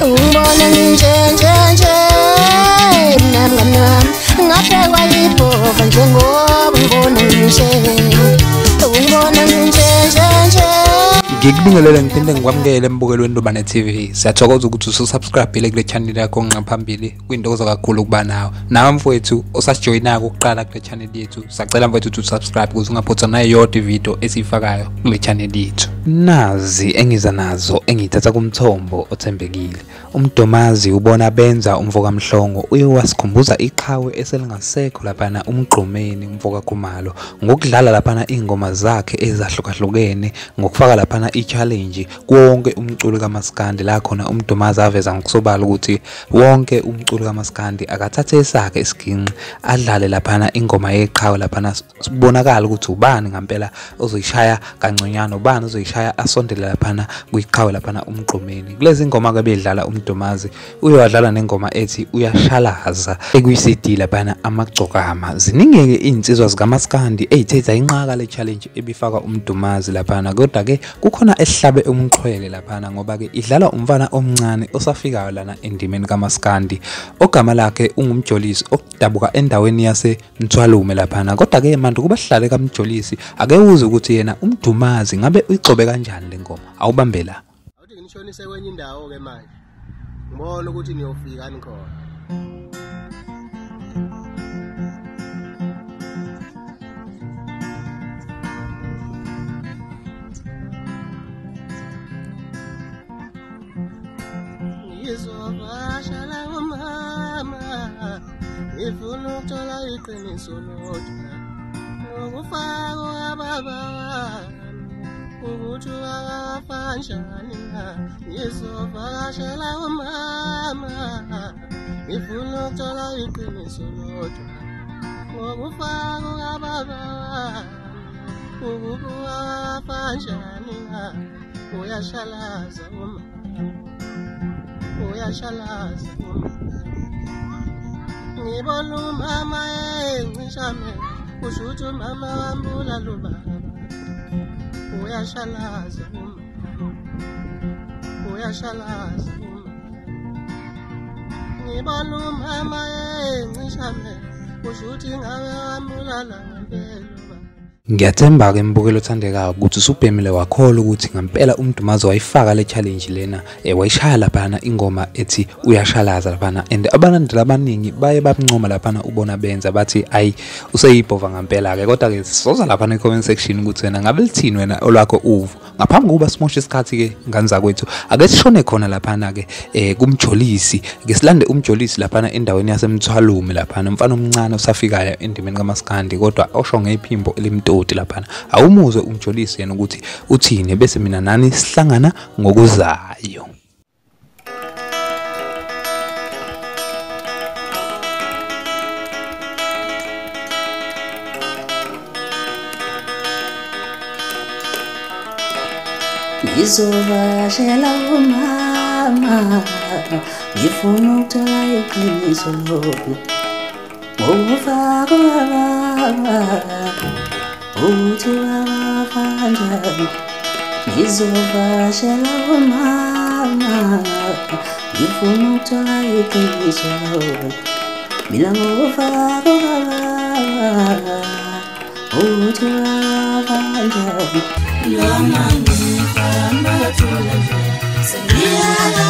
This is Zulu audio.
ungibona nje mnamnam ngabe wayibhova njengoba ungibona ungibona nje ngikubingelele ngiphinde ngikwamukele embukelweni Ndobane TV. Siyathokoza ukuthi ususubscribe kule channel yakho ngaphambili kwindokozo kakhulu ukuba nawe mfowethu osasijoyinaka ukuqala kule channel yethu. Sacela mfowethu ukuthi usubscribe ukuze ungaphutha nayo yonke video esiyifakayo kule channel yethu. Nazi engiza nazo engithatha kumthombo othembekile. Umdomazi ubona benza umvoka mhlongo uye wasikhumbuza iqhawe eselingasekho laphana umgqumeni umvoka Khumalo ngokudlala laphana ingoma zakhe ezahlukahlukene ngokufaka laphana i-challenge wonke umculo kaMaskandi la khona umdomazi aveza ngokusobala ukuthi wonke umculo kaMaskandi akathathe esakhe isiginqi adlale laphana ingoma yeqhawe laphana kubonakala ukuthi ubani ngempela ozoyishaya kangconyana ubani ozoyishaya asondele laphana kwiqhawe laphana umgqumeni. Kulezi ingoma ke bedlala umdomazi uyowadlala nengoma ethi uyashalaza ekwi-CD laphana amagcokama. Ziningeke insizwa zikaMaskandi ezithetha inqaka le challenge ebifaka umdomazi laphana, kodwa ke kukhona esihlabe umxhwele laphana ngoba ke idlala umfana omncane osafikayo lana endimeni kaMaskandi ogama lakhe ungumjolisi okudabuka endaweni yase Mthwalume laphana. Kodwa ke manje kuba sihlale kaMjolisi ake uze ukuthi yena umdumazi ngabe uyigcobe kanjani le ngoma. Awubambe la awuthi nginishonise kwenye indawo ke manje ngibona ukuthi niyofika nikhona. Izovashala umama ngifuna ukuthola iqiniso lodwa ngokufaka ababa ukuthi wafanjani. Izovashala umama ngifuna ukuthola iqiniso lodwa ngokufaka ababa ukuthi wafanjani. Uyashalaza umama uyashalaza ngibona umama engcishame kusho ukuthi umama wambula lo baba. Uyashalaza uyashalaza ngibona umama engcishame kusho ukuthi ngabe wambula la ngempela. Ngiyathemba ke mbukelo othandekayo ukuthi usubhemile wakhola ukuthi ngempela umdumazi wayifaka le challenge lena wayishaya laphana ingoma ethi uyashalaza laphana, and abalandeli abaningi baye babuncoma laphana ubona benza bathi ayi useyibhova ngempela ke. Kodwa ke sizoza laphana e-comment section ukuthi wena ngabe lithini wena olwakho uvu ngaphambi kokuba simoshe isikhathi ke ngani zakwethu. Ake sishone khona laphana ke kumjolisi ke silande umjolisi laphana endaweni yaseMthwalume laphana umfana omncane osafikayo endimeni kaMaskandi kodwa osho ngephimbo elimto laphana. Awumuze umjolisi yena ukuthi uthini bese mina nani sihlangana ngokuzayo. Izovashela umama ngifuna ukuthola iqiniso lodwa ngokufaka ukuthi wafanjani. Ngizovashela umama ngifuna ukuthola iqiniso lodwa mina ngokufaka ukuthi wafanjani. Loma ngifamba thola sengiyaga